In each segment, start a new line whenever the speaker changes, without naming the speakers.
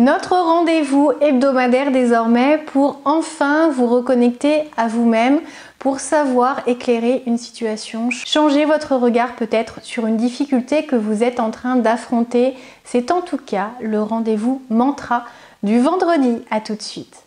Notre rendez-vous hebdomadaire désormais pour enfin vous reconnecter à vous-même, pour savoir éclairer une situation, changer votre regard peut-être sur une difficulté que vous êtes en train d'affronter. C'est en tout cas le rendez-vous mantra du vendredi. À tout de suite.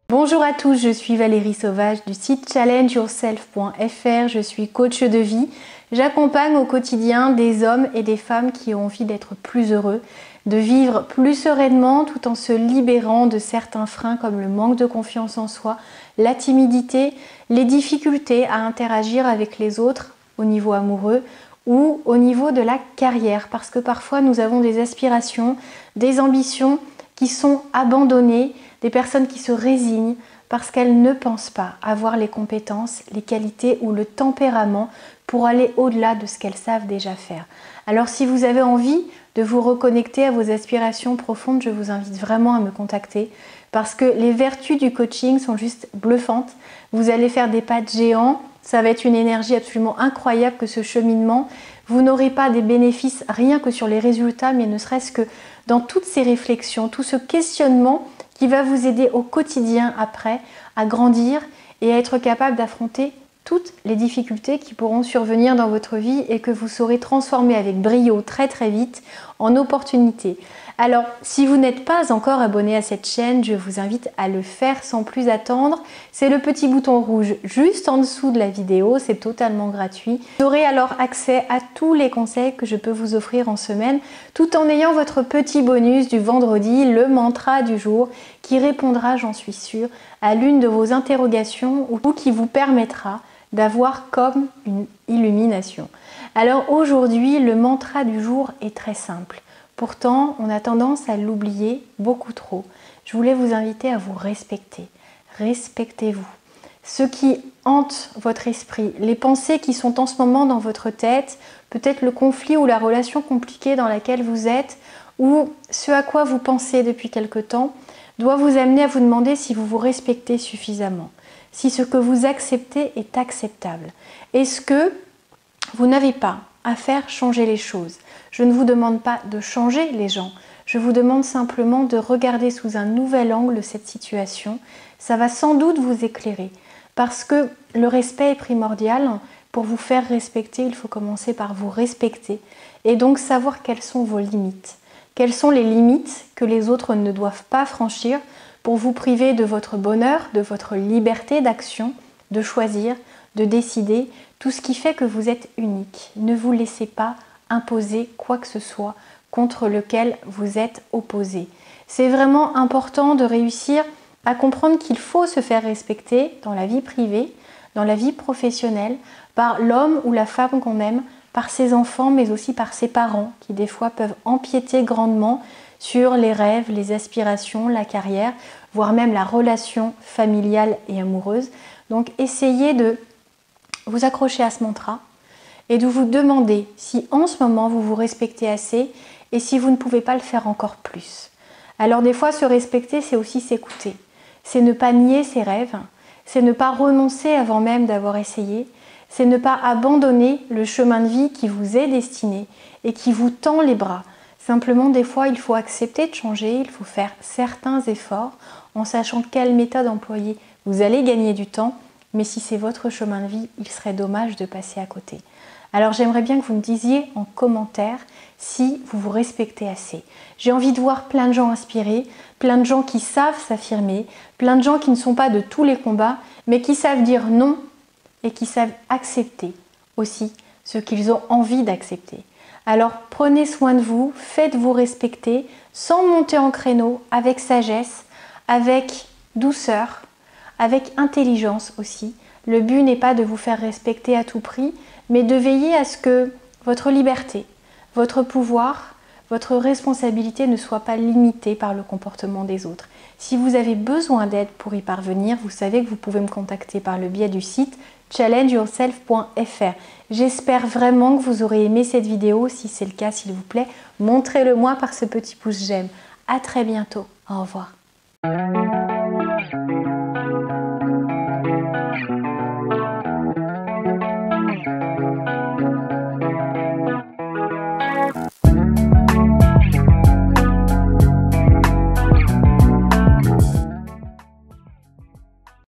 Bonjour à tous, je suis Valérie Sauvage du site challengeyourself.fr. Je suis coach de vie. J'accompagne au quotidien des hommes et des femmes qui ont envie d'être plus heureux, de vivre plus sereinement tout en se libérant de certains freins comme le manque de confiance en soi, la timidité, les difficultés à interagir avec les autres au niveau amoureux ou au niveau de la carrière. Parce que parfois nous avons des aspirations, des ambitions qui sont abandonnées, des personnes qui se résignent parce qu'elles ne pensent pas avoir les compétences, les qualités ou le tempérament pour aller au-delà de ce qu'elles savent déjà faire. Alors si vous avez envie de vous reconnecter à vos aspirations profondes, je vous invite vraiment à me contacter parce que les vertus du coaching sont juste bluffantes. Vous allez faire des pas de géant, ça va être une énergie absolument incroyable que ce cheminement. Vous n'aurez pas des bénéfices rien que sur les résultats, mais ne serait-ce que dans toutes ces réflexions, tout ce questionnement qui va vous aider au quotidien après à grandir et à être capable d'affronter toutes les difficultés qui pourront survenir dans votre vie et que vous saurez transformer avec brio très vite en opportunités. Alors, si vous n'êtes pas encore abonné à cette chaîne, je vous invite à le faire sans plus attendre. C'est le petit bouton rouge juste en dessous de la vidéo, c'est totalement gratuit. Vous aurez alors accès à tous les conseils que je peux vous offrir en semaine, tout en ayant votre petit bonus du vendredi, le mantra du jour, qui répondra, j'en suis sûre, à l'une de vos interrogations ou qui vous permettra d'avoir comme une illumination. Alors aujourd'hui, le mantra du jour est très simple. Pourtant, on a tendance à l'oublier beaucoup trop. Je voulais vous inviter à vous respecter. Respectez-vous. Ce qui hante votre esprit, les pensées qui sont en ce moment dans votre tête, peut-être le conflit ou la relation compliquée dans laquelle vous êtes, ou ce à quoi vous pensez depuis quelque temps, doit vous amener à vous demander si vous vous respectez suffisamment, si ce que vous acceptez est acceptable. Est-ce que vous n'avez pas à faire changer les choses? Je ne vous demande pas de changer les gens, je vous demande simplement de regarder sous un nouvel angle cette situation. Ça va sans doute vous éclairer, parce que le respect est primordial. Pour vous faire respecter, il faut commencer par vous respecter et donc savoir quelles sont vos limites. Quelles sont les limites que les autres ne doivent pas franchir pour vous priver de votre bonheur, de votre liberté d'action, de choisir, de décider, tout ce qui fait que vous êtes unique. Ne vous laissez pas imposer quoi que ce soit contre lequel vous êtes opposé. C'est vraiment important de réussir à comprendre qu'il faut se faire respecter dans la vie privée, dans la vie professionnelle, par l'homme ou la femme qu'on aime, par ses enfants, mais aussi par ses parents, qui des fois peuvent empiéter grandement sur les rêves, les aspirations, la carrière, voire même la relation familiale et amoureuse. Donc essayez de vous accrocher à ce mantra et de vous demander si en ce moment vous vous respectez assez et si vous ne pouvez pas le faire encore plus. Alors des fois se respecter, c'est aussi s'écouter. C'est ne pas nier ses rêves, c'est ne pas renoncer avant même d'avoir essayé, c'est ne pas abandonner le chemin de vie qui vous est destiné et qui vous tend les bras. Simplement, des fois, il faut accepter de changer, il faut faire certains efforts en sachant quelle méthode employer. Vous allez gagner du temps, mais si c'est votre chemin de vie, il serait dommage de passer à côté. Alors j'aimerais bien que vous me disiez en commentaire si vous vous respectez assez. J'ai envie de voir plein de gens inspirés, plein de gens qui savent s'affirmer, plein de gens qui ne sont pas de tous les combats, mais qui savent dire non et qui savent accepter aussi ce qu'ils ont envie d'accepter. Alors prenez soin de vous, faites-vous respecter sans monter en créneau, avec sagesse, avec douceur, avec intelligence aussi. Le but n'est pas de vous faire respecter à tout prix, mais de veiller à ce que votre liberté, votre pouvoir, votre responsabilité ne soit pas limitée par le comportement des autres. Si vous avez besoin d'aide pour y parvenir, vous savez que vous pouvez me contacter par le biais du site challengeyourself.fr. J'espère vraiment que vous aurez aimé cette vidéo. Si c'est le cas, s'il vous plaît, montrez-le moi par ce petit pouce j'aime. À très bientôt. Au revoir.